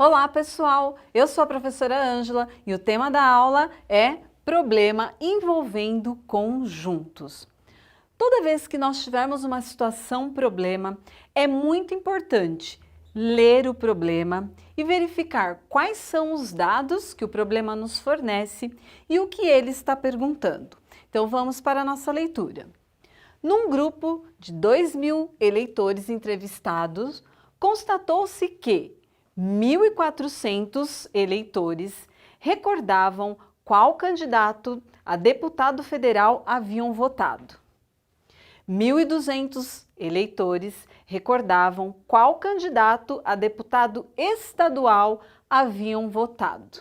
Olá, pessoal! Eu sou a professora Ângela e o tema da aula é problema envolvendo conjuntos. Toda vez que nós tivermos uma situação problema, é muito importante ler o problema e verificar quais são os dados que o problema nos fornece e o que ele está perguntando. Então vamos para a nossa leitura. Num grupo de 2.000 eleitores entrevistados, constatou-se que 1.400 eleitores recordavam qual candidato a deputado federal haviam votado. 1.200 eleitores recordavam qual candidato a deputado estadual haviam votado.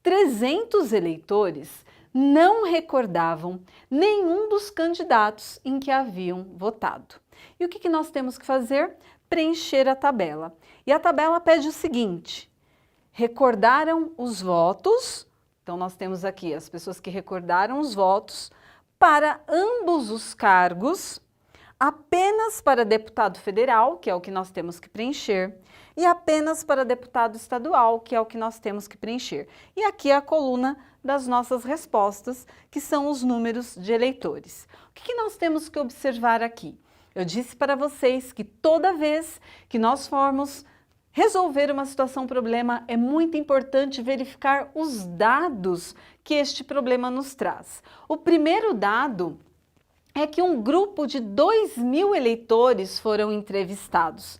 300 eleitores não recordavam nenhum dos candidatos em que haviam votado. E o que nós temos que fazer? Preencher a tabela. E a tabela pede o seguinte: recordaram os votos, então nós temos aqui as pessoas que recordaram os votos para ambos os cargos, apenas para deputado federal, que é o que nós temos que preencher, e apenas para deputado estadual, que é o que nós temos que preencher. E aqui é a coluna das nossas respostas, que são os números de eleitores. O que nós temos que observar aqui? Eu disse para vocês que toda vez que nós formos resolver uma situação problema, é muito importante verificar os dados que este problema nos traz. O primeiro dado é que um grupo de 2.000 eleitores foram entrevistados.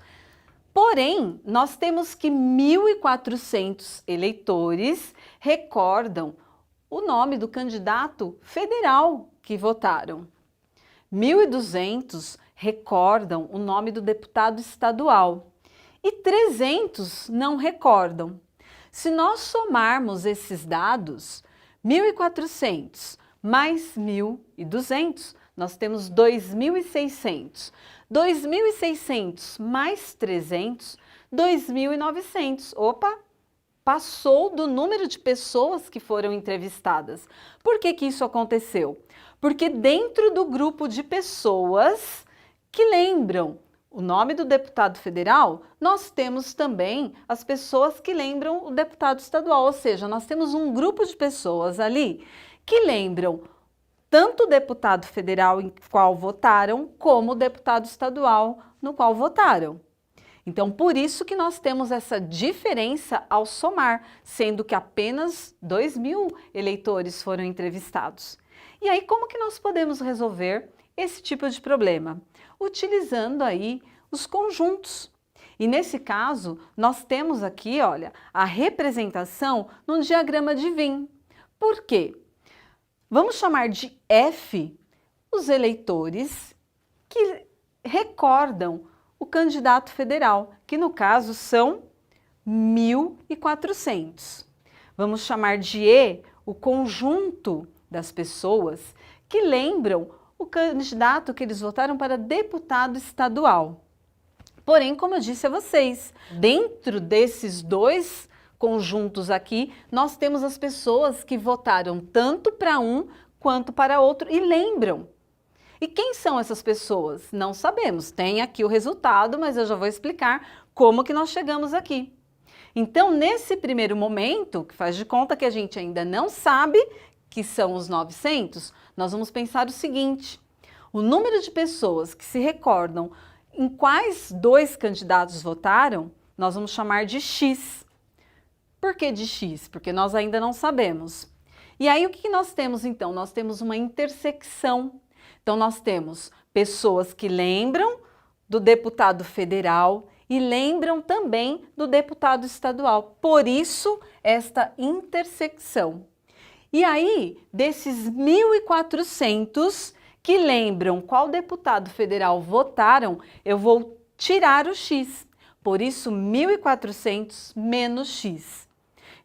Porém, nós temos que 1.400 eleitores recordam o nome do candidato federal que votaram. 1.200 recordam o nome do deputado estadual e 300 não recordam. Se nós somarmos esses dados, 1.400 mais 1.200, nós temos 2.600. 2.600 mais 300, 2.900. Opa! Passou do número de pessoas que foram entrevistadas. Por que isso aconteceu? Porque dentro do grupo de pessoas que lembram o nome do deputado federal, nós temos também as pessoas que lembram o deputado estadual, ou seja, nós temos um grupo de pessoas ali que lembram tanto o deputado federal em qual votaram, como o deputado estadual no qual votaram. Então, por isso que nós temos essa diferença ao somar, sendo que apenas 2.000 eleitores foram entrevistados. E aí, como que nós podemos resolver esse tipo de problema? Utilizando aí os conjuntos. E nesse caso, nós temos aqui, olha, a representação num diagrama de Venn. Por quê? Vamos chamar de F os eleitores que recordam o candidato federal, que no caso são 1.400. Vamos chamar de E o conjunto das pessoas que lembram o candidato que eles votaram para deputado estadual. Porém, como eu disse a vocês, dentro desses dois conjuntos aqui, nós temos as pessoas que votaram tanto para um quanto para outro e lembram. E quem são essas pessoas? Não sabemos. Tem aqui o resultado, mas eu já vou explicar como que nós chegamos aqui. Então, nesse primeiro momento, que faz de conta que a gente ainda não sabe que são os 900, nós vamos pensar o seguinte: o número de pessoas que se recordam em quais dois candidatos votaram, nós vamos chamar de X. Por que de X? Porque nós ainda não sabemos. E aí o que nós temos então? Nós temos uma intersecção. Então nós temos pessoas que lembram do deputado federal e lembram também do deputado estadual. Por isso, esta intersecção. E aí, desses 1.400 que lembram qual deputado federal votaram, eu vou tirar o X. Por isso, 1.400 menos X.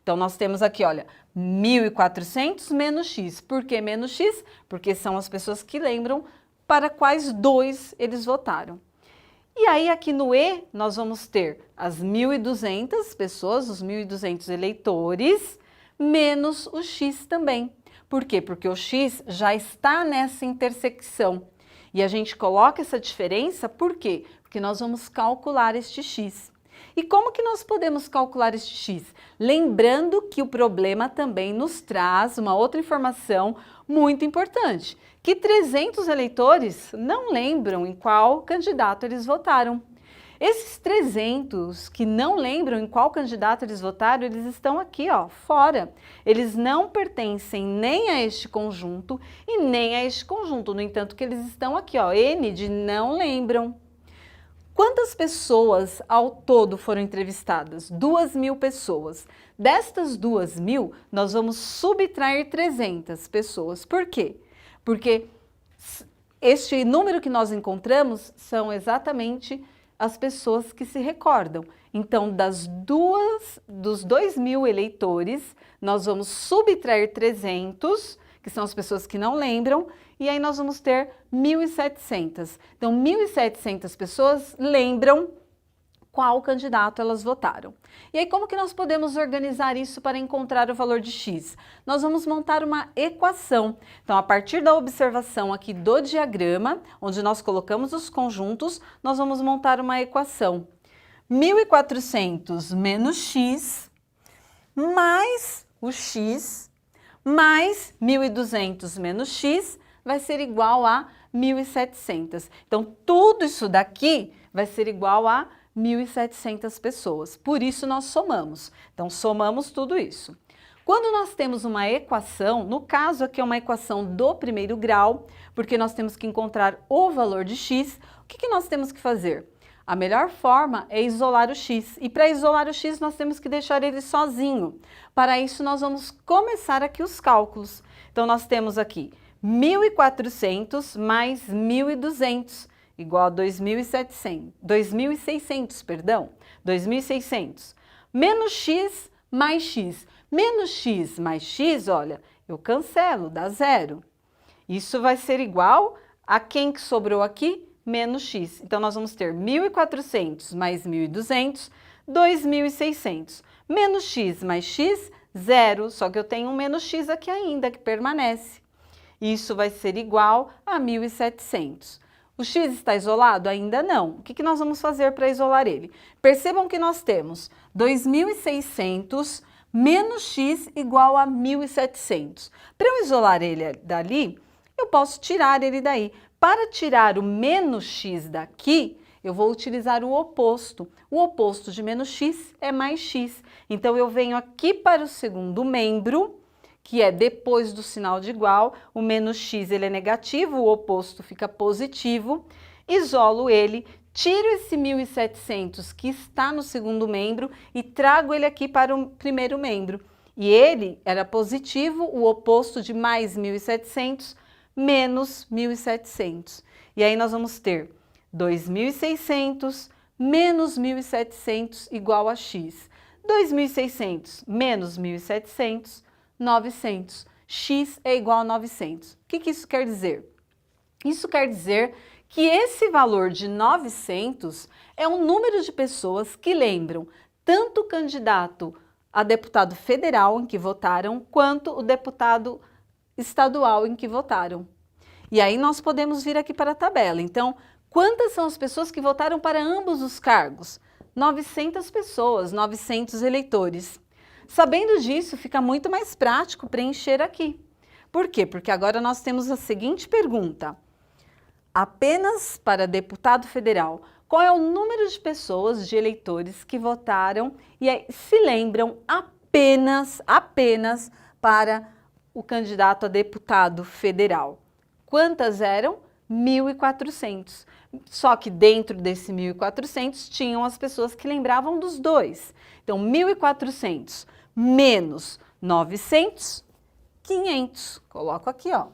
Então, nós temos aqui, olha, 1.400 menos X. Por que menos X? Porque são as pessoas que lembram para quais dois eles votaram. E aí, aqui no E, nós vamos ter as 1.200 pessoas, os 1.200 eleitores, menos o X também. Por quê? Porque o X já está nessa intersecção. E a gente coloca essa diferença, por quê? Porque nós vamos calcular este X. E como que nós podemos calcular este x? Lembrando que o problema também nos traz uma outra informação muito importante, que 300 eleitores não lembram em qual candidato eles votaram. Esses 300 que não lembram em qual candidato eles votaram, eles estão aqui, ó, fora. Eles não pertencem nem a este conjunto e nem a este conjunto. No entanto, que eles estão aqui, ó, N de não lembram. Quantas pessoas ao todo foram entrevistadas? 2.000 pessoas. Destas 2.000, nós vamos subtrair 300 pessoas. Por quê? Porque este número que nós encontramos são exatamente as pessoas que se recordam. Então, dos 2.000 eleitores, nós vamos subtrair 300, que são as pessoas que não lembram, e aí nós vamos ter 1.700. Então, 1.700 pessoas lembram qual candidato elas votaram. E aí, como que nós podemos organizar isso para encontrar o valor de x? Nós vamos montar uma equação. Então, a partir da observação aqui do diagrama, onde nós colocamos os conjuntos, nós vamos montar uma equação. 1.400 menos x, mais o x, mais 1.200 menos x, vai ser igual a 1.700. Então, tudo isso daqui vai ser igual a 1.700 pessoas. Por isso, nós somamos. Então, somamos tudo isso. Quando nós temos uma equação, no caso aqui é uma equação do primeiro grau, porque nós temos que encontrar o valor de x, o que nós temos que fazer? A melhor forma é isolar o x. E para isolar o x, nós temos que deixar ele sozinho. Para isso, nós vamos começar aqui os cálculos. Então, nós temos aqui 1.400 mais 1.200, igual a 2.600, perdão, 2.600, menos x mais x. Menos x mais x, olha, eu cancelo, dá zero. Isso vai ser igual a quem que sobrou aqui? Menos x. Então, nós vamos ter 1.400 mais 1.200, 2.600. Menos x mais x, zero, só que eu tenho um menos x aqui ainda, que permanece. Isso vai ser igual a 1.700. O x está isolado? Ainda não. O que nós vamos fazer para isolar ele? Percebam que nós temos 2.600 menos x igual a 1.700. Para eu isolar ele dali, eu posso tirar ele daí. Para tirar o menos x daqui, eu vou utilizar o oposto. O oposto de menos x é mais x. Então, eu venho aqui para o segundo membro, que é depois do sinal de igual, o menos x ele é negativo, o oposto fica positivo, isolo ele, tiro esse 1.700 que está no segundo membro e trago ele aqui para o primeiro membro. E ele era positivo, o oposto de mais 1.700, menos 1.700. E aí nós vamos ter 2.600 menos 1.700 igual a x. 2.600 menos 1.700, 900. X é igual a 900. O que isso quer dizer? Isso quer dizer que esse valor de 900 é um número de pessoas que lembram tanto o candidato a deputado federal em que votaram, quanto o deputado estadual em que votaram. E aí nós podemos vir aqui para a tabela. Então, quantas são as pessoas que votaram para ambos os cargos? 900 pessoas, 900 eleitores. Sabendo disso, fica muito mais prático preencher aqui. Por quê? Porque agora nós temos a seguinte pergunta. Apenas para deputado federal, qual é o número de pessoas, de eleitores que votaram e aí, se lembram apenas para o candidato a deputado federal? Quantas eram? 1.400. Só que dentro desse 1.400 tinham as pessoas que lembravam dos dois. Então, 1.400 menos 900, 500. Coloco aqui, ó,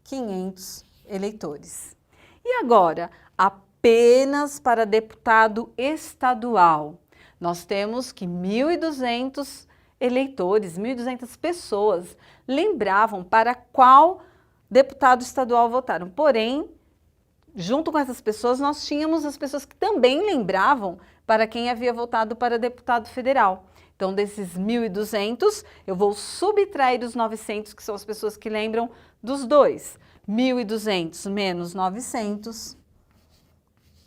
500 eleitores. E agora, apenas para deputado estadual, nós temos que 1.200 eleitores, 1.200 pessoas lembravam para qual deputado estadual votaram. Porém, junto com essas pessoas, nós tínhamos as pessoas que também lembravam para quem havia votado para deputado federal. Então, desses 1.200, eu vou subtrair os 900, que são as pessoas que lembram dos dois. 1.200 menos 900,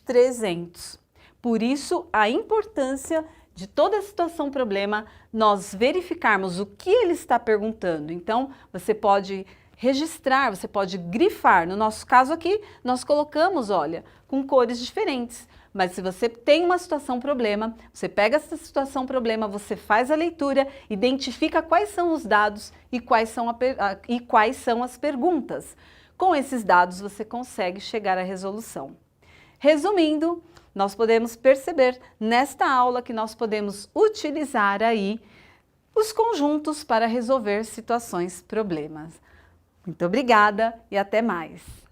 300. Por isso, a importância de toda a situação problema, nós verificarmos o que ele está perguntando. Então, você pode registrar, você pode grifar. No nosso caso aqui, nós colocamos, olha, com cores diferentes. Mas se você tem uma situação problema, você pega essa situação problema, você faz a leitura, identifica quais são os dados e quais são as perguntas. Com esses dados, você consegue chegar à resolução. Resumindo, nós podemos perceber nesta aula que nós podemos utilizar aí os conjuntos para resolver situações problemas. Muito obrigada e até mais!